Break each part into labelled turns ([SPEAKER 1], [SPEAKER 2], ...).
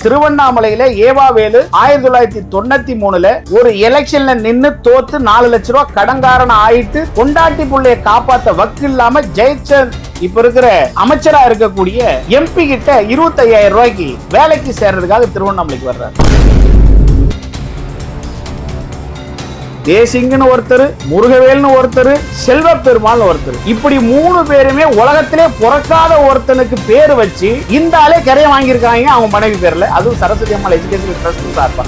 [SPEAKER 1] திருவண்ணாமலையில ஏவாவேலு 1993 ஒரு எலெக்ஷன்ல நின்னு தோத்து 4 லட்சம் ரூபாய் கடன்காரன் ஆயிட்டு கொண்டாட்டி புள்ளைய காப்பாத்த வக்கு இல்லாம ஜெயிச்ச இப்ப இருக்கிற அமைச்சரா இருக்கக்கூடிய எம்பி கிட்ட 25,000 ரூபாய்க்கு வேலைக்கு சேர்றதுக்காக திருவண்ணாமலைக்கு வர்றாரு. தேசிங்கன்னு ஒருத்தர், முருகவேல்னு ஒருத்தர், செல்வ பெருமாள் ஒருத்தர், இப்படி 3 பேருமே உலகத்திலே பிறக்காத ஒருத்தனுக்கு பேர் வச்சு இந்த ஆளே கரையை வாங்கியிருக்காங்க அவங்க மனைவி பேர்ல. அதுவும் சரஸ்வதி அம்மாள் எஜுகேஷன் ட்ரஸ்ட் சார்பா.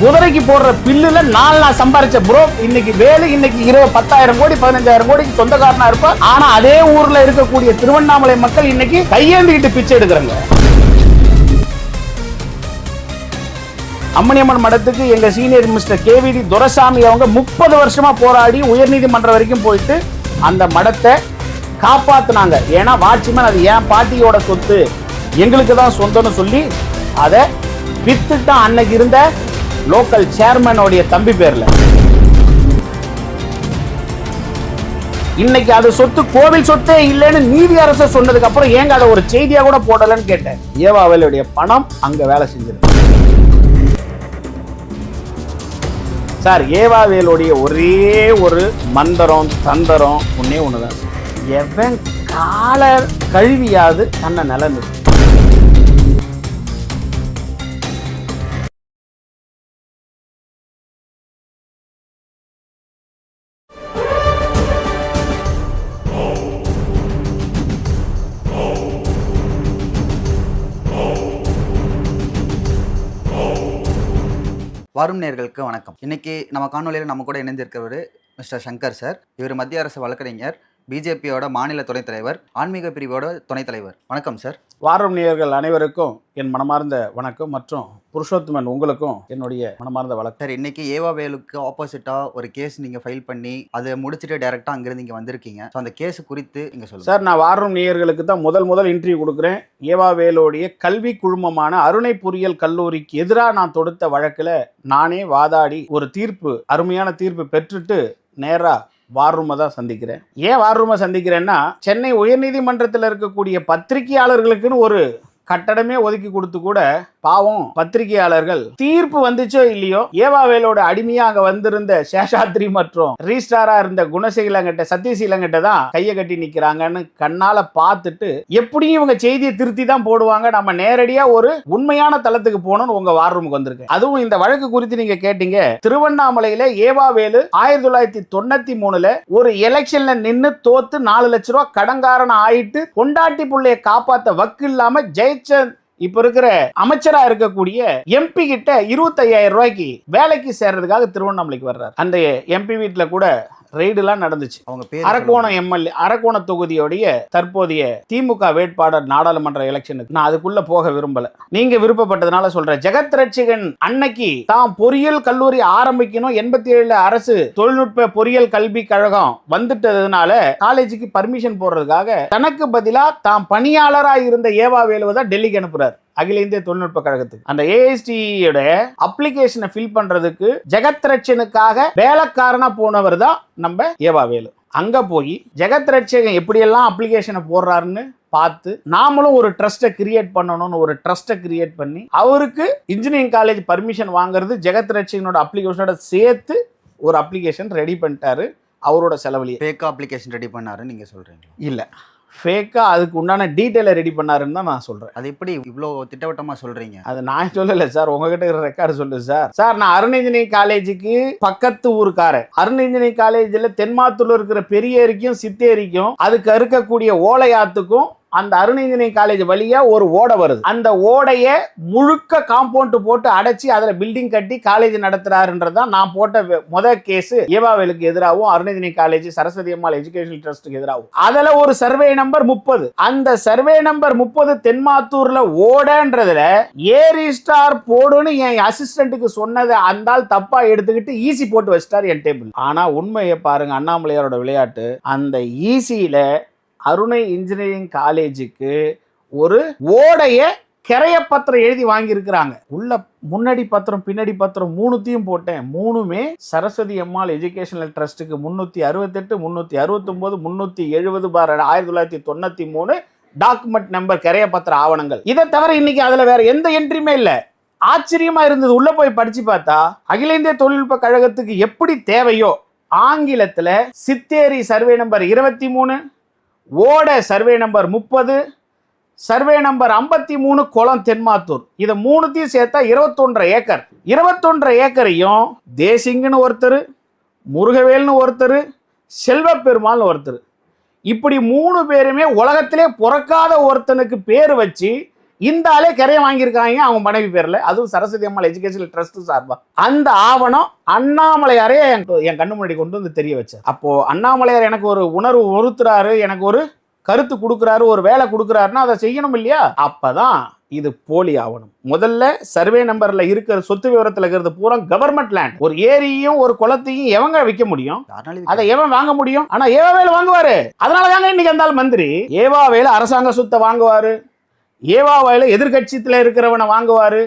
[SPEAKER 1] குதிரைக்கு போடுற பில்லுல 4 நாள் சம்பாரிச்ச ப்ரோ இன்னைக்கு வேலு இன்னைக்கு 10,000 கோடி 15,000 கோடிக்கு சொந்தக்காரனா இருப்பா. ஆனா அதே ஊர்ல இருக்கக்கூடிய திருவண்ணாமலை மக்கள் இன்னைக்கு கையேந்திக்கிட்டு பிச்சை எடுக்கிறாங்க. அம்மணியம்மன் மடத்துக்கு எங்க சீனியர் மிஸ்டர் KVD துரைசாமி அவங்க 30 வருஷமா போராடி உயர்நீதிமன்றம் வரைக்கும் போயிட்டு அந்த மடத்தை காப்பாத்தினாங்க. ஏன்னா வாட்சிமேன் அது என் பாட்டியோட சொத்து, எங்களுக்கு தான் சொந்தம்னு சொல்லி அதை வித்துட்டான் அன்னைக்கு இருந்த லோக்கல் சேர்மனோடைய தம்பி பேர்ல. இன்னைக்கு அது சொத்து கோவில் சொத்தே இல்லைன்னு நீதி அரசு சொன்னதுக்கு அப்புறம் ஏங்க அதை ஒரு செய்தியா கூட போடலன்னு கேட்டேன். ஏவாவேலுடைய பணம் அங்க வேலை செஞ்சிருக்கு. சார், ஏவாவேலுடைய ஒரே ஒரு மந்திரம் தந்திரம் ஒன்னே ஒண்ணுதான். எவன் கால கழுவியாது தன்னை நிலந்து.
[SPEAKER 2] வாரும் நேயர்களுக்கு வணக்கம். இன்னைக்கு நம்ம காணொலியில் நம்ம கூட இணைந்திருக்கிறவர் மிஸ்டர் சங்கர் சார். இவர் மத்திய அரசு வழக்கறிஞர், பிஜேபியோட மாநில துணைத் தலைவர், ஆன்மீக பிரிவோட துணைத் தலைவர். வணக்கம் சார்.
[SPEAKER 1] வாரும் நேயர்கள் அனைவருக்கும் என் மனமார்ந்த வணக்கம் மற்றும் புருஷோத்தமன் உங்களுக்கும் என்னுடைய மனமார்ந்த வணக்கம்.
[SPEAKER 2] சார், இன்னைக்கு ஏவாவேலுக்கு ஆப்போசிட்டா ஒரு கேஸ் நீங்க ஃபைல் பண்ணி அதை முடிச்சுட்டு டைரக்டா அங்கிருந்து இங்க வந்திருக்கீங்க. ஸோ அந்த கேஸ் குறித்து நீங்க சொல்லுங்க
[SPEAKER 1] சார். நான் வாரும் நேயர்களுக்கு தான் முதல் இன்டர்வியூ கொடுக்குறேன். ஏவாவேலுடைய கல்வி குழுமமான அருணை பொறியியல் கல்லூரிக்கு எதிராக நான் தொடுத்த வழக்குல நானே வாதாடி ஒரு தீர்ப்பு, அருமையான தீர்ப்பு பெற்றுட்டு நேரா வார்ரூமை தான் சந்திக்கிறேன். ஏன் வார்ரூமை சந்திக்கிறேன்னா, சென்னை உயர்நீதிமன்றத்தில் இருக்கக்கூடிய பத்திரிகையாளர்களுக்குன்னு ஒரு கட்டடமே ஒதுக்கி கொடுத்து கூட பாவம் பத்திரிகையாளர்கள் தீர்ப்பு வந்துச்சோ இல்லையோ ஏவாவேலோட அடிமையா அங்க வந்திருந்த சேஷாத்ரி மற்றும் ரீஸ்டாரா இருந்த குணசீலங்கிட்ட சத்யசீலங்கிட்ட தான் கையை கட்டி நிக்கிறாங்கன்னு கண்ணால பார்த்துட்டு எப்படியும் இவங்க செய்தியை திருத்தி தான் போடுவாங்க, நம்ம நேரடியா ஒரு உண்மையான தளத்துக்கு போகணும்னு உங்க வார் ரூமுக்கு வந்திருக்கேன். அதுவும் இந்த வழக்கு குறித்து நீங்க கேட்டீங்க. திருவண்ணாமலையில ஏவாவேலு 1993 ஒரு எலெக்ஷன்ல நின்னு தோத்து 4 லட்சம் ரூபாய் கடன்காரன் ஆயிட்டு கொண்டாட்டி புள்ளைய காப்பாத்த வக்கு இல்லாம ஜெயிச்ச இப்ப இருக்கிற அமைச்சரா இருக்கக்கூடிய எம்பி கிட்ட 25,000 ரூபாய்க்கு வேலைக்கு சேர்றதுக்காக திருவண்ணாமலைக்கு வர்றாரு. அந்த எம்பி வீட்டுல கூட ரெய்டுலாம் நடந்துச்சு. அவங்க பேர் அரக்கோணம் எம்எல்ஏ, அரக்கோண தொகுதியோடைய தற்போதைய திமுக வேட்பாளர் நாடாளுமன்ற எலெக்ஷனுக்கு. நான் அதுக்குள்ள போக விரும்பல, நீங்க விருப்பப்பட்டதுனால சொல்றேன். ஜெகத் ரட்சகன் அன்னைக்கு தான் பொறியியல் கல்லூரி ஆரம்பிக்கணும், 87 அரசு தொழில்நுட்ப பொறியியல் கல்வி கழகம் வந்துட்டதுனால காலேஜுக்கு பர்மிஷன் போடுறதுக்காக தனக்கு பதிலா தான் பணியாளரா இருந்த ஏவாவேலுவை தான் டெல்லிக்கு அனுப்புறாரு, அகில இந்திய தொழில்நுட்ப கழகத்துக்கு. அந்த ஏஎஸ்டியோட அப்ளிகேஷனை ஃபில் பண்றதுக்கு ஜெகத் ரட்சனுக்காக வேலைக்காரனா போனவர் தான் நம்ம ஏவாவேலு. அங்க போய் ஜெகத் ரட்சகன் எப்படியெல்லாம் அப்ளிகேஷனை போடுறாருன்னு பார்த்து நாமளும் ஒரு ட்ரஸ்ட்டை கிரியேட் பண்ணணும்னு ஒரு ட்ரஸ்ட்டை கிரியேட் பண்ணி அவருக்கு இன்ஜினியரிங் காலேஜ் பர்மிஷன் வாங்குறது ஜெகத் ரட்சகனோட அப்ளிகேஷனோட சேர்த்து ஒரு அப்ளிகேஷன் ரெடி பண்ணிட்டாரு. அவரோட செலவுலயே
[SPEAKER 2] ஃபேக் அப்ளிகேஷன் ரெடி பண்ணாரு நீங்க சொல்றீங்க?
[SPEAKER 1] இல்ல, ஃபேக்கா அதுக்கு உண்டான டீட்டெயிலை ரெடி பண்ணாருன்னு தான் நான் சொல்றேன்.
[SPEAKER 2] அது எப்படி இவ்வளோ திட்டவட்டமா சொல்றீங்க?
[SPEAKER 1] அது நான் சொல்லல சார், உங்ககிட்ட இருக்கிற ரெக்கார்டு சொல்லு சார். சார், நான் அருண் இன்ஜினியரிங் காலேஜுக்கு பக்கத்து ஊருக்காரன். அருண் இன்ஜினியரிங் காலேஜில் தென்மாத்தூர்ல இருக்கிற பெரியேரிக்கும் சித்தேரிக்கும் அதுக்கு இருக்கக்கூடிய ஓலையாத்துக்கும் அந்த அருண் இன்ஜினியரிங் காலேஜ் வழியா ஒரு ஓடை வருது. அந்த ஓடைய முழுக்க காம்பவுண்ட் போட்டு அடைச்சி அதுல பில்டிங் கட்டி காலேஜ் நடத்துறாருன்றதான் நான் போட்ட முதல் கேஸ் ஏவாவேலுக்கு எதிராகவும் அருண் இன்ஜினியரிங் காலேஜ் சரஸ்வதி அம்மாள் எஜுகேஷனல் ட்ரஸ்ட்டுக்கு எதிராகும். அதுல ஒரு சர்வே நம்பர் 30, அந்த சர்வே நம்பர் 30 தென்மாத்தூர்ல ஓடன்றதுல ஏரி ஸ்டார் போடுன்னு என் அசிஸ்டன்ட்டுக்கு சொன்னதை அந்த ஆள் தப்பா எடுத்துக்கிட்டு ஈசி போட்டு வச்சிட்டார் என் டேபிள். ஆனா உண்மையை பாருங்க, அண்ணாமலையாரோட விளையாட்டு. அந்த ஈசியில அருணை இன்ஜினியரிங் காலேஜுக்கு ஒரு ஓடைய கிரைய பத்திரம் எழுதி வாங்கி இருக்கிறாங்க. உள்ள முன்னாடி பத்திரம் பின்னாடி பத்திரம் 3த்தையும் போட்டேன். 3மே சரஸ்வதி அம்மாள் எஜுகேஷனல் ட்ரஸ்ட்டுக்கு 368, 369, 370/1993 டாக்குமெண்ட் நம்பர், கிரைய பத்திர ஆவணங்கள். இதை தவிர இன்னைக்கு அதுல வேற எந்த என்ட்ரியுமே இல்ல. ஆச்சரியமா இருந்தது. உள்ள போய் படிச்சு பார்த்தா அகில இந்திய தொழில்நுட்ப கழகத்துக்கு எப்படி தேவையோ ஆங்கிலத்துல சித்தேரி சர்வே நம்பர் 23, ஓட சர்வே நம்பர் 30, சர்வே நம்பர் 53 குளம் தென்மாத்தூர், இதை மூணுத்தையும் சேர்த்தா 21 ஏக்கர். 21 ஏக்கரையும் தேசிங்கன்னு ஒருத்தர், முருகவேல்னு ஒருத்தர், செல்வ பெருமாள்னு ஒருத்தர், இப்படி 3 பேருமே உலகத்திலே பிறக்காத ஒருத்தனுக்கு பேர் வச்சு இந்த ஆளே கரையை வாங்கியிருக்காங்க அவங்க மனைவி பேர்ல. அதுவும் சரஸ்வதி அம்மாள் எஜுகேஷனல் ட்ரஸ்ட் சார்பா. அந்த ஆவணம் அண்ணாமலையாரே என் கண்ணு முன்னாடி கொண்டு வந்து தெரிய வச்சார். அப்போ அண்ணாமலையார் எனக்கு ஒரு உணர்வு ஒருத்தராரு, எனக்கு ஒரு கருத்து கொடுக்குறாரு, ஒரு வேலை கொடுக்குறாருன்னா அதை செய்யணும் இல்லையா? அப்பதான் இது போலி ஆவணம். முதல்ல சர்வே நம்பர்ல இருக்கிற சொத்து விவரத்துல இருக்கிறது பூரா கவர்மெண்ட் லேண்ட். ஒரு ஏரியும் ஒரு குளத்தையும் எவங்க விற்க முடியும்? அதை எவன் வாங்க முடியும்? ஆனா ஏவாவேலு வாங்குவாரு. அதனால தாங்க இன்னைக்கு அந்த மந்திரி ஏவாவேலு அரசாங்க சொத்தை வாங்குவாரு, ஏவாவேலு எதிர்கட்சியத்துல இருக்கிறவனை வாங்குவாரு,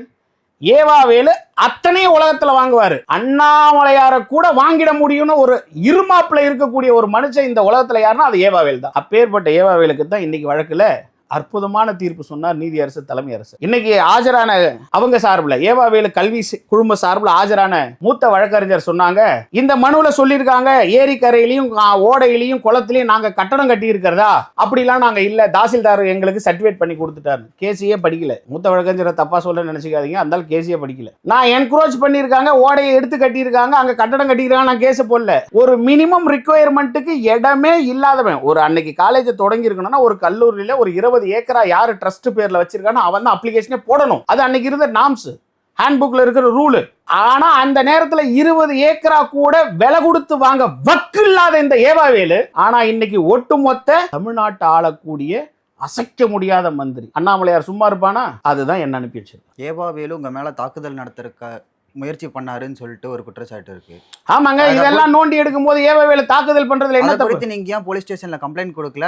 [SPEAKER 1] ஏவாவேலு அத்தனையும் உலகத்துல வாங்குவாரு. அண்ணாமலையார கூட வாங்கிட முடியும்னு ஒரு இருமாப்புல இருக்கக்கூடிய ஒரு மனுஷன் இந்த உலகத்துல யாருன்னா அது ஏவாவேலு தான். அப்பேற்பட்ட ஏவாவேலுக்கு தான் இன்னைக்கு வழக்குல அற்புதமான தீர்ப்பு சொன்னார் நீதியரசு தலைமை அரசு. இன்னைக்கு ஆஜரான அவங்க சார்பில், ஏவாவேலு கல்வி குழும சார்பில் ஆஜரான மூத்த வழக்கறிஞர் சொன்னாங்க, இந்த மனுவில் சொல்லியிருக்காங்க ஏரிக்கரையிலையும் ஓடையிலையும் குளத்திலையும் நாங்க கட்டடம் கட்டி இருக்கிறதா, அப்படிலாம் நாங்க இல்ல, தாசில்தார் எங்களுக்கு சர்டிஃபிகேட் பண்ணி கொடுத்துட்டாரு. கேசியே படிக்கல. மூத்த வழக்கறிஞரை தப்பா சொல்ல நினைச்சுக்காதீங்க, அந்த கேசியே படிக்கல. நான் என்க்ரோச் பண்ணியிருக்காங்க, ஓடையை எடுத்து கட்டியிருக்காங்க, அங்க கட்டடம் கட்டியிருக்காங்க, நான் கேஸ் போடல. ஒரு மினிமம் ரிக்குவயர்மெண்ட்டுக்கு இடமே இல்லாதவன், ஒரு அன்னைக்கு காலேஜ் தொடங்கி இருக்கணும்னா ஒரு கல்லூரியில ஒரு 20 ஏக்கரா யாரு ட்ரஸ்ட் பேர்ல வச்சிருக்கானோ அவன் தான் அப்ளிகேஷனே போடணும். அது அன்னைக்கு இருந்த நாம்ஸ், ஹேண்ட்புக்ல இருக்கிற ரூல். ஆனா அந்த நேரத்துல 20 ஏக்கரா கூட விலை கொடுத்து வாங்க வக்கு இல்லாத இந்த ஏவாவேலு, ஆனா இன்னைக்கு ஒட்டுமொத்த தமிழ்நாட்டை ஆளக்கூடிய அசைக்க முடியாத மந்திரி. அண்ணாமலையார் சும்மா இருப்பானா? அதுதான் என்ன அனுப்பி வச்சிருக்காங்க.
[SPEAKER 2] ஏவாவேலு உங்க மேல தாக்குதல் நடத்திருக்க முயற்சி பண்ணாருன்னு சொல்லிட்டு ஒரு குற்றச்சாட்டு இருக்கு.
[SPEAKER 1] ஆமாங்க, இதெல்லாம் நோண்டி எடுக்கும் போது ஏவாவேலு தாக்குதல் பண்றதுல என்ன தப்பு?
[SPEAKER 2] நீங்க ஏன் போலீஸ் ஸ்டேஷன்ல கம்ப்ளைண்ட் கொடுக்கல?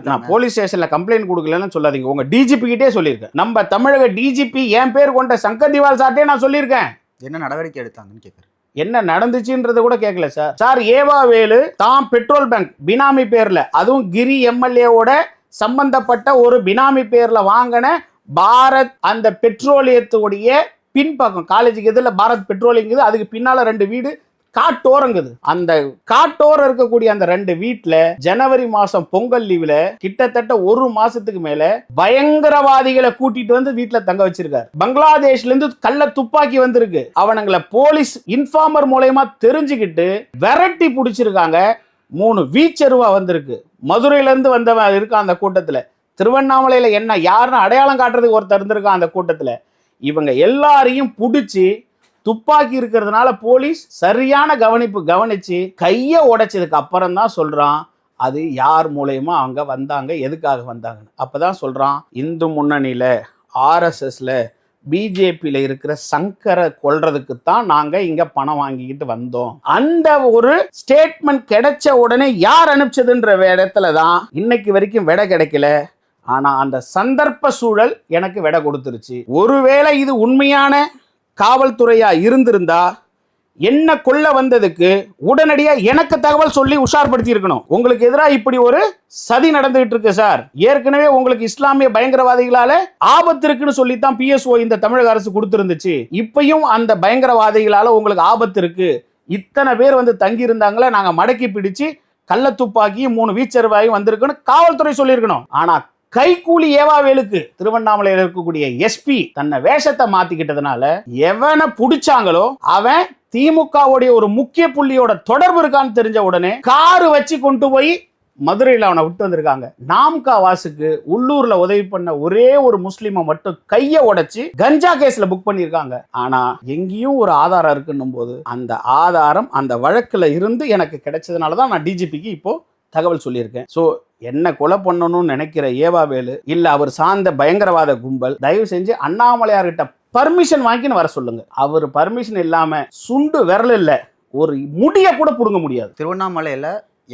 [SPEAKER 1] நான் போலீஸ் ஸ்டேஷன்ல கம்ப்ளைண்ட் கொடுக்கலன்னு சொல்லாதீங்க. உங்க டிஜிபி கிட்டே சொல்லியிருக்கேன். நம்ம தமிழக டிஜிபி என் பேர் கொண்ட சங்கர் திவால் சார்ட்டே நான் சொல்லியிருக்கேன்.
[SPEAKER 2] என்ன நடவடிக்கை எடுத்தாங்கன்னு கேட்குறேன்.
[SPEAKER 1] என்ன நடந்துச்சுன்றது கூட கேட்கல சார். சார், ஏவாவேலு தான் பெட்ரோல் பங்க் பினாமி பேர்ல, அதுவும் கிரி எம்எல்ஏவோட சம்பந்தப்பட்ட ஒரு பினாமி பேர்ல வாங்கின பாரத் அந்த பெட்ரோலியத்துடைய பின்பக்கம், காலேஜுக்கு எதிரில் பாரத் பெட்ரோலியம், அதுக்கு பின்னால 2 வீடு காட்டோரங்குது. அந்த காட்டோரம் இருக்கக்கூடிய அந்த 2 வீட்டுல ஜனவரி மாசம் பொங்கல் லீவ்ல கிட்டத்தட்ட 1 மாசத்துக்கு மேல பயங்கரவாதிகளை கூட்டிட்டு வந்து வீட்டுல தங்க வச்சிருக்காரு. பங்களாதேஷ்ல இருந்து கள்ள துப்பாக்கி வந்திருக்கு. அவனுங்களை போலீஸ் இன்ஃபார்மர் மூலமா தெரிஞ்சுக்கிட்டு விரட்டி பிடிச்சிருக்காங்க. 3 வீச்சருவா வந்திருக்கு. மதுரையில இருந்து வந்தவன் இருக்கான் அந்த கூட்டத்துல. திருவண்ணாமலையில என்ன யாருன்னு அடையாளம் காட்டுறதுக்கு ஒருத்தர் இருந்திருக்கான் அந்த கூட்டத்துல. இவங்க எல்லாரையும் பிடிச்சி துப்பாக்கி இருக்கிறதுனால போலீஸ் சரியான கவனிச்சு கையை உடைச்சதுக்கு அப்புறம் தான் சொல்றான் அது யார் மூலயமா அவங்க வந்தாங்க, எதுக்காக வந்தாங்கன்னு. அப்பதான் சொல்றான், இந்து முன்னணியில ஆர்எஸ்எஸ்ல பிஜேபியில இருக்கிற சங்கரை கொல்றதுக்கு தான் நாங்க இங்க பணம் வாங்கிக்கிட்டு வந்தோம். அந்த ஒரு ஸ்டேட்மெண்ட் கிடைச்ச உடனே யார் அனுப்பிச்சதுன்ற இடத்துல தான் இன்னைக்கு வரைக்கும் விடை கிடைக்கல. ஆனா அந்த சந்தர்ப்ப சூழல் எனக்கு விடை கொடுத்துருச்சு. ஒருவேளை இது உண்மையான காவல்துறையா இருந்திருந்தா என்ன கொல்ல வந்ததுக்கு உடனடியா எனக்கு தகவல் சொல்லி உஷார்படுத்தி இருக்கணும். உங்களுக்கு எதிராக இப்படி ஒரு சதி நடந்துகிட்டு இருக்கு சார், ஏற்கனவே உங்களுக்கு இஸ்லாமிய பயங்கரவாதிகளால ஆபத்து இருக்குன்னு சொல்லித்தான் PSO இந்த தமிழக அரசு கொடுத்திருந்துச்சு. இப்பயும் அந்த பயங்கரவாதிகளால உங்களுக்கு ஆபத்து இருக்கு, இத்தனை பேர் வந்து தங்கி இருந்தாங்களே, நாங்க மடக்கி பிடிச்சு கள்ள துப்பாக்கியும் 3 வீச்சருவாயும் வந்திருக்குன்னு காவல்துறை சொல்லியிருக்கணும். ஆனா கைகூலி ஏவாவேலுக்கு திருவண்ணாமலையில் இருக்கக்கூடிய எஸ்பி தன்னை வேஷத்தை மாத்திக்கிட்டதுனால எவனை புடிச்சாங்களோ அவன் திமுகவுடைய ஒரு முக்கிய புள்ளியோட தொடர்பு இருக்கான்னு தெரிஞ்ச உடனே காரு வச்சு கொண்டு போய் மதுரையில் அவனை விட்டு வந்திருக்காங்க. நாம்கா வாசுக்கு உள்ளூர்ல உதவி பண்ண ஒரே ஒரு முஸ்லிமை மட்டும் கையை உடைச்சு கஞ்சா கேஸ்ல புக் பண்ணிருக்காங்க. ஆனா எங்கேயும் ஒரு ஆதாரம் இருக்குன்னும் போது அந்த ஆதாரம் அந்த வழக்குல இருந்து எனக்கு கிடைச்சதுனாலதான் நான் டிஜிபிக்கு இப்போ தகவல் சொல்லியிருக்கேன். ஸோ என்ன கொலை பண்ணணும்னு நினைக்கிற ஏவாவேலு இல்ல அவர் சார்ந்த பயங்கரவாத கும்பல் தயவு செஞ்சு அண்ணாமலையார்கிட்ட பர்மிஷன் வாங்கின்னு வர சொல்லுங்க. அவர் பர்மிஷன் இல்லாம சுண்டு விரல் இல்ல ஒரு முடிய கூட புடுங்க முடியாது.
[SPEAKER 2] திருவண்ணாமலையில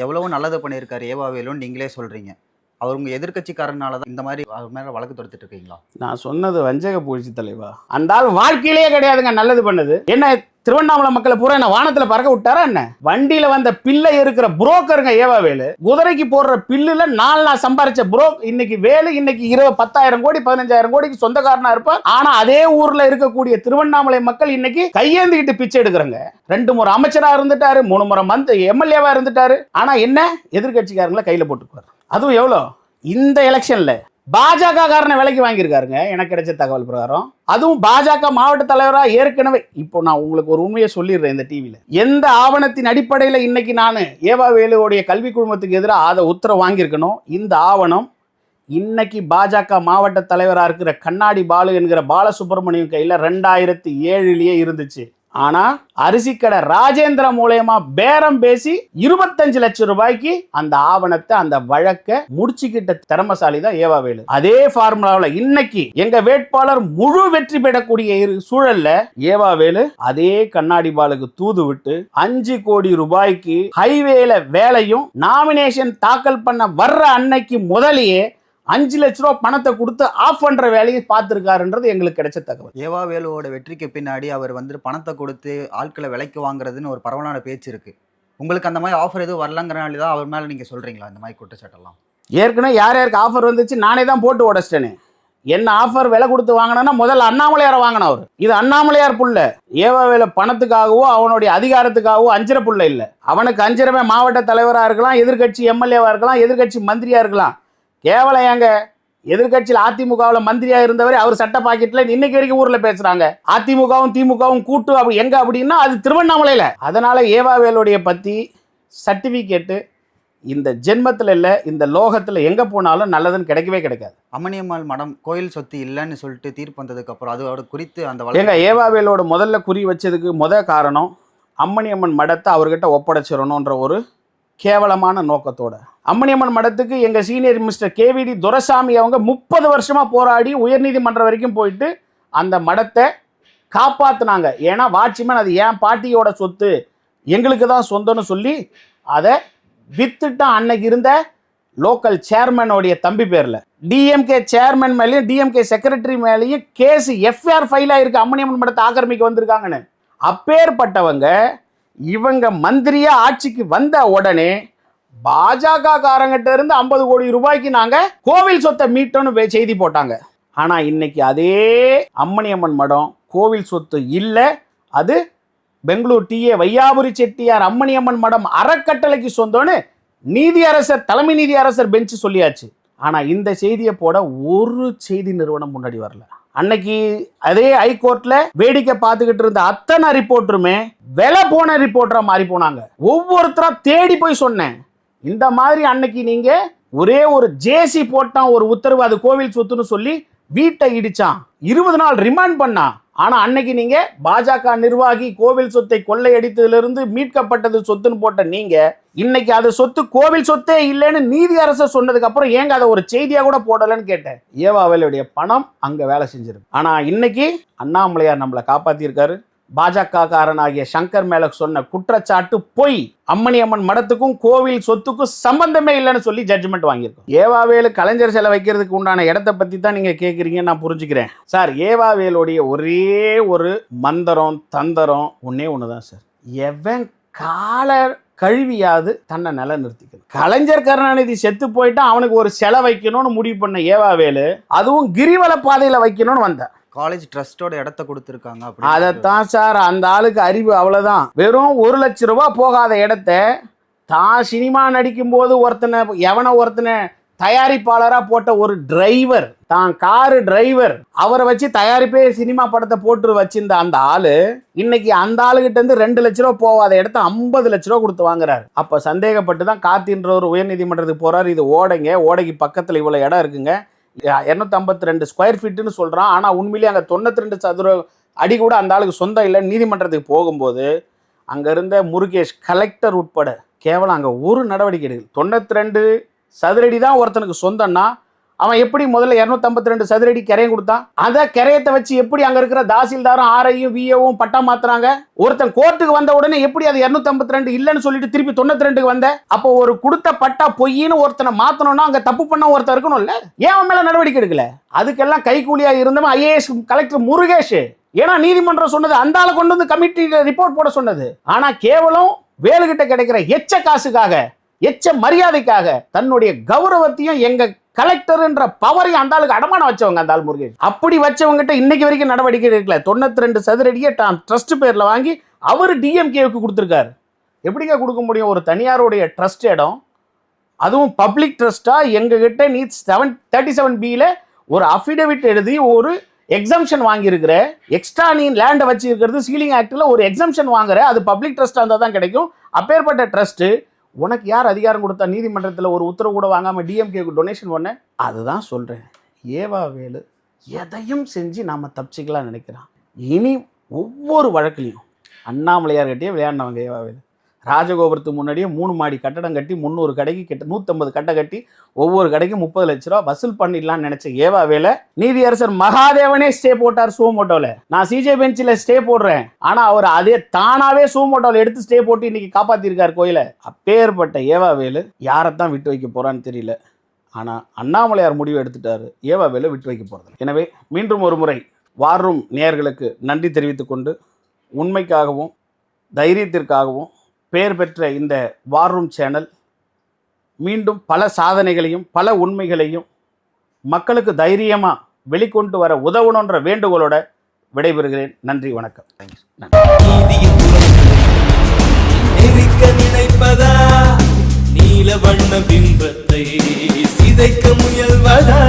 [SPEAKER 2] எவ்வளவு நல்லது பண்ணியிருக்காரு ஏவாவேலுன்னு நீங்களே சொல்றீங்க. அவர் உங்க எதிர்க்கட்சிக்காரனால தான் இந்த மாதிரி அவர் மேல வழக்கு தொடுத்துட்டு இருக்கீங்களா?
[SPEAKER 1] நான் சொன்னது வஞ்சக புகழ்ச்சி தலைவா. அந்த ஆள் வாழ்க்கையிலேயே கிடையாதுங்க நல்லது பண்ணது. என்ன திருவண்ணாமலை மக்களை பூரா என்ன வானத்துல பறக்க விட்டாரா என்ன? வண்டியில வந்த பில்லை இருக்கிற புரோக்கருங்க ஏவா வேலு. குதிரைக்கு போடுற பில்லுல 4 நாள் சம்பாரிச்ச இன்னைக்கு வேலு இன்னைக்கு 10,000 கோடி 15,000 கோடிக்கு சொந்தக்காரனா இருப்பார். ஆனா அதே ஊர்ல இருக்கக்கூடிய திருவண்ணாமலை மக்கள் இன்னைக்கு கையேந்திக்கிட்டு பிச்சை எடுக்கிறாங்க. 2 முறை அமைச்சரா இருந்துட்டாரு, 3 முறை எம்எல்ஏவா இருந்துட்டாரு. ஆனா என்ன எதிர்கட்சிக்காரங்களை கையில போட்டுக்குவார். அதுவும் எவ்வளோ இந்த எலெக்ஷன்ல பாஜக காரனை விலைக்கு வாங்கியிருக்காருங்க எனக்கு கிடைச்ச தகவல் பிரகாரம். அதுவும் பாஜக மாவட்ட தலைவரா ஏற்கனவே. இப்போ நான் உங்களுக்கு ஒரு உண்மையை சொல்லிடுறேன். இந்த டிவியில எந்த ஆவணத்தின் அடிப்படையில் இன்னைக்கு நான் ஏவா வேலுவோடைய கல்வி குழுமத்துக்கு எதிராக உத்தரவு வாங்கியிருக்கணும். இந்த ஆவணம் இன்னைக்கு பாஜக மாவட்ட தலைவராக இருக்கிற கண்ணாடி பாலு என்கிற பாலசுப்ரமணியம் கையில் 2007 இருந்துச்சு. ஆனா அரிசிக்கடை ராஜேந்திர மூலமா பேரம் பேசி 25 லட்சம் ரூபாய்க்கு அந்த ஆவணத்தை அந்த வழக்க முடிச்சுக்கிட்ட திறமசாலி தான் ஏவா வேலு. அதே ஃபார்முலாவில் இன்னைக்கு எங்க வேட்பாளர் முழு வெற்றி பெறக்கூடிய சூழல்ல ஏவா வேலு அதே கண்ணாடி பாலுக்கு தூது விட்டு 5 கோடி ரூபாய்க்கு ஹைவேல வேலையும் நாமினேஷன் தாக்கல் பண்ண வர்ற அன்னைக்கு முதலையே 5 லட்ச ரூபா பணத்தை கொடுத்து ஆஃப் பண்ற வேலையை பார்த்திருக்காருன்றது எங்களுக்கு கிடைச்ச தகவல்.
[SPEAKER 2] ஏவா வேலுவோட வெற்றிக்கு பின்னாடி அவர் வந்து பணத்தை கொடுத்து ஆட்களை விலைக்கு வாங்குறதுன்னு ஒரு பரவலான பேச்சு இருக்கு. உங்களுக்கு அந்த மாதிரி ஆஃபர் எதுவும் வரலங்கிறனால தான் அவர் மேல நீங்க சொல்றீங்களா இந்த மாதிரி குற்றச்சாட்டெல்லாம்?
[SPEAKER 1] ஏற்கனவே யார் யாருக்கு ஆஃபர் வந்துச்சு நானே தான் போட்டு உடச்சிட்டேனே. என்ன ஆஃபர் விலை கொடுத்து வாங்கினா முதல்ல அண்ணாமலையாரை வாங்கினவர். இது அண்ணாமலையார் புள்ள. ஏவா வேலு பணத்துக்காகவோ அவனுடைய அதிகாரத்துக்காகவோ அஞ்சிர புள்ள இல்ல. அவனுக்கு அஞ்சிரமே மாவட்ட தலைவரா இருக்கலாம், எதிர்கட்சி எம்எல்ஏவா இருக்கலாம், எதிர்கட்சி மந்திரியா இருக்கலாம். கேவலம் ஏங்க எதிர்கட்சியில் அதிமுகவில் மந்திரியா இருந்தவரை அவர் சட்ட பாக்கெட்ல இன்னைக்கு வரைக்கும் ஊர்ல பேசுறாங்க. அதிமுகவும் திமுகவும் கூட்டு எங்க அப்படின்னா அது திருவண்ணாமலையில. அதனால ஏவா வேலுடைய பத்தி சர்டிபிகேட்டு இந்த ஜென்மத்தில் இல்லை, இந்த லோகத்தில் எங்கே போனாலும் நல்லதுன்னு கிடைக்கவே கிடைக்காது.
[SPEAKER 2] அம்மணியம்மாள் மடம் கோயில் சொத்து இல்லைன்னு சொல்லிட்டு தீர்ப்பு வந்ததுக்கு அப்புறம் அதோட குறித்து அந்த
[SPEAKER 1] எங்க ஏவாவேலோட முதல்ல குறி வச்சதுக்கு காரணம் அம்மணியம்மன் மடத்தை அவர்கிட்ட ஒப்படைச்சிடணுன்ற ஒரு கேவலமான நோக்கத்தோட. அம்மணியம்மன் மடத்துக்கு எங்கள் சீனியர் மிஸ்டர் கேவிடி துரைசாமி அவங்க 30 வருஷமாக போராடி உயர்நீதிமன்றம் வரைக்கும் போயிட்டு அந்த மடத்தை காப்பாற்றினாங்க. ஏன்னா வாட்சிமேன் அது என் பாட்டியோட சொத்து எங்களுக்கு தான் சொந்தம்னு சொல்லி அதை வித்துட்டான். அன்னைக்கு இருந்த லோக்கல் சேர்மனோடைய தம்பி பேரில் டிஎம்கே சேர்மன் மேலேயும் டிஎம்கே செக்ரட்டரி மேலேயும் கேஸ் எஃப்ஐஆர் ஃபைல் ஆயிருக்கு. அம்மணியம்மன் மடத்தை ஆக்கிரமிக்க வந்திருக்காங்கன்னு. அப்பேற்பட்டவங்க இவங்க மந்திரியா ஆட்சிக்கு வந்த உடனே பாஜக காரங்கிட்ட இருந்து 50 கோடி ரூபாய்க்கு நாங்க கோவில் சொத்தை மீட்டோன்னு செய்தி போட்டாங்க. ஆனா இன்னைக்கு அதே அம்மணியம்மன் மடம் கோவில் சொத்து இல்ல, அது பெங்களூர் டிஏ வையாபுரி செட்டியார் அம்மணியம்மன் மடம் அறக்கட்டளைக்கு சொந்தம்னு நீதியரசர் தலைமை நீதியரசர் பெஞ்ச் சொல்லியாச்சு. ஆனா இந்த செய்தியை போட ஒரு செய்தி நிறுவனம் முன்னாடி வரல. அன்னைக்கு அதே ஹைகோர்ட்ல வேடிக்கை பார்த்துக்கிட்டு இருந்த அத்தனை ரிப்போர்ட்டருமே விலை போன ரிப்போர்ட்டரா மாறி போனாங்க. ஒவ்வொருத்தரா தேடி போய் சொன்னேன். இந்த மாதிரி அன்னைக்கு நீங்க ஒரே ஒரு ஜேசி போட்டான் ஒரு உத்தரவு, அது கோவில் சொத்துன்னு சொல்லி வீட்டை இடிச்சான், 20 நாள் ரிமாண்ட் பண்ணான். ஆனா அன்னைக்கு நீங்க பாஜக நிர்வாகி கோவில் சொத்தை கொள்ளையடித்ததிலிருந்து மீட்கப்பட்டது சொத்துன்னு போட்ட நீங்க இன்னைக்கு அது சொத்து கோவில் சொத்தே இல்லைன்னு நீதி அரசர் சொன்னதுக்கு அப்புறம் ஏங்க அதை ஒரு செய்தியா கூட போடலன்னு கேட்டேன். ஏவா வேலுடைய பணம் அங்க வேலை செஞ்சிருக்கு. ஆனா இன்னைக்கு அண்ணாமலையார் நம்மளை காப்பாத்திருக்காரு. பாஜக காரனாகிய சங்கர் மேல சொன்ன குற்றச்சாட்டு பொய். அம்மணியம்மன் மடத்துக்கும் கோவில் சொத்துக்கும் சம்பந்தமே இல்லைன்னு சொல்லி ஜட்ஜ்மெண்ட் வாங்கியிருக்கோம். ஏவாவேலு கலைஞர் சிலை வைக்கிறதுக்கு உண்டான இடத்தை பத்தி தான் நீங்க கேட்குறீங்க, நான் புரிஞ்சுக்கிறேன் சார். ஏவாவேலுடைய ஒரே ஒரு மந்திரம் தந்திரம் ஒண்ணுதான் சார். எவன் கால கழுவியாது தன்னை நிலை நிறுத்திக்கணும். கலைஞர் கருணாநிதி செத்து போயிட்டா அவனுக்கு ஒரு சிலை வைக்கணும்னு முடிவு பண்ண ஏவாவேலு அதுவும் கிரிவல பாதையில வைக்கணும்னு வந்த
[SPEAKER 2] காலேஜ் ட்ரஸ்டோட இடத்த கொடுத்துருக்காங்க.
[SPEAKER 1] அதைத்தான் சார், அந்த ஆளுக்கு அறிவு அவ்வளவுதான். வெறும் 1 லட்சம் ரூபாய் போகாத இடத்த தான் சினிமா நடிக்கும் போது ஒருத்தனை தயாரிப்பாளரா போட்ட ஒரு டிரைவர், தான் காரு டிரைவர், அவரை வச்சு தயாரிப்பே சினிமா படத்தை போட்டு வச்சிருந்த அந்த ஆளு இன்னைக்கு அந்த ஆளுகிட்ட இருந்து 2 லட்ச ரூபா போகாத இடத்த 50 லட்ச ரூபா கொடுத்து வாங்குறாரு. அப்ப சந்தேகப்பட்டு தான் காத்தின்றவர் உயர்நீதிமன்றத்துக்கு போறாரு. இது ஓடைக்கு பக்கத்துல இவ்வளவு இடம் இருக்குங்க, 252 ஸ்கொயர் ஃபீட்னு சொல்றான். ஆனா உண்மையிலேயே அங்க 92 சதுர அடி கூட அந்த ஆளுக்கு சொந்தம் இல்லைன்னு நீதிமன்றத்துக்கு போகும்போது அங்க இருந்த முருகேஷ் கலெக்டர் உட்பட கேவலம் அங்க ஒரு நடவடிக்கை எடுக்கல. 92 சதுரடி தான் ஒருத்தனுக்கு சொந்தம்னா அவன் எப்படி முதல்ல 252 சதுரடி கிரையம் கொடுத்தான்? அந்த கிரையத்தை வச்சு எப்படி அங்க இருக்கிற தாசில்தாரும் ஆர்ஐயும் விஏவும் பட்டா மாத்துறாங்க? ஒருத்தன் கோர்ட்டுக்கு வந்த உடனே எப்படி அது 252 இல்லைன்னு சொல்லிட்டு திருப்பி 92க்கு வந்த? அப்போ ஒரு கொடுத்த பட்டா பொய்ன்னு ஒருத்தனை மாத்தணும்னா அங்க தப்பு பண்ண ஒருத்தன் இருக்கணும்ல? ஏன் அவன் மேல நடவடிக்கை எடுக்கல? அதுக்கெல்லாம் கைக்கூலியா இருந்தவன் ஐஏஎஸ் கலெக்டர் முருகேஷ். ஏன்னா நீதிமன்றம் சொன்னது அந்த ஆளை கொண்டு வந்து கமிட்டியில ரிப்போர்ட் போட சொன்னது. ஆனா கேவலம் வேலுகிட்ட கிடைக்கிற எச்ச காசுக்காக, எச்ச மரியாதைக்காக தன்னுடைய கௌரவத்தையும் எங்க கலெக்டர்ன்ற பவரையும் அந்த ஆளுக்கு அடமானம் வச்சவங்க அந்த ஆள் முருகேஷ். அப்படி வச்சவங்கிட்ட இன்னைக்கு வரைக்கும் நடவடிக்கை எடுக்கல. 92 சதுரடியை ட்ரஸ்ட் பேர்ல வாங்கி அவர் டிஎம்கேவுக்கு கொடுத்துருக்காரு. எப்படிங்க கொடுக்க முடியும்? ஒரு தனியாருடைய ட்ரஸ்ட் இடம், அதுவும் பப்ளிக் ட்ரஸ்டா, எங்க கிட்ட நீ 37B ஒரு அஃபிடவிட் எழுதி ஒரு எக்ஸம்ஷன் வாங்கியிருக்கிற, எக்ஸ்ட்ரா நீ லேண்டை வச்சு இருக்கிறது சீலிங் ஆக்ட்ல ஒரு எக்ஸம்ஷன் வாங்குற, அது பப்ளிக் ட்ரஸ்டா இருந்தால் தான் கிடைக்கும். அப்பேற்பட்ட ட்ரஸ்ட் உனக்கு யார் அதிகாரம் கொடுத்தா நீதிமன்றத்தில் ஒரு உத்தரவு கூட வாங்காம டிஎம்கேக்கு டொனேஷன் பண்ண? அதுதான் சொல்றேன். ஏவா வேலு எதையும் செஞ்சு நாம தப்பிச்சுக்கலாம் நினைக்கிறான். இனி ஒவ்வொரு வழக்கிலையும் அண்ணாமலையார்கிட்டயே விளையாடினவங்க ஏவா வேலு. ராஜகோபுரத்துக்கு முன்னாடியே 3 மாடி கட்டடம் கட்டி 300 கடைக்கு கிட்ட 150 கட்டை கட்டி ஒவ்வொரு கடைக்கும் 30 லட்ச ரூபா வசூல் பண்ணிடலாம்னு நினைச்ச ஏவா வேலை நீதியரசர் மகாதேவனே ஸ்டே போட்டார் சூமோட்டோல. நான் சிஜே பெஞ்சில் ஸ்டே போடுறேன், ஆனா அவர் அதே தானாவே சூமோட்டோல எடுத்து ஸ்டே போட்டு இன்னைக்கு காப்பாத்திருக்காரு கோயிலை. அப்பேற்பட்ட ஏவா வேலு யாரைத்தான் விட்டு வைக்க போறான்னு தெரியல. ஆனா அண்ணாமலையார் முடிவு எடுத்துட்டாரு, ஏவா வேலு விட்டு வைக்க போறது. எனவே மீண்டும் ஒரு முறை வார் ரூம் நேயர்களுக்கு நன்றி தெரிவித்துக் கொண்டு, உண்மைக்காகவும் தைரியத்திற்காகவும் பெயர் பெற்ற இந்த வார் ரூம் சேனல் மீண்டும் பல சாதனைகளையும் பல உண்மைகளையும் மக்களுக்கு தைரியமா வெளிக்கொண்டு வர உதவணுன்ற வேண்டுகோளோட விடைபெறுகிறேன். நன்றி, வணக்கம்.
[SPEAKER 3] நினைப்பதா நீல வண்ண பிம்பத்தை சிதைக்க முயல்வதா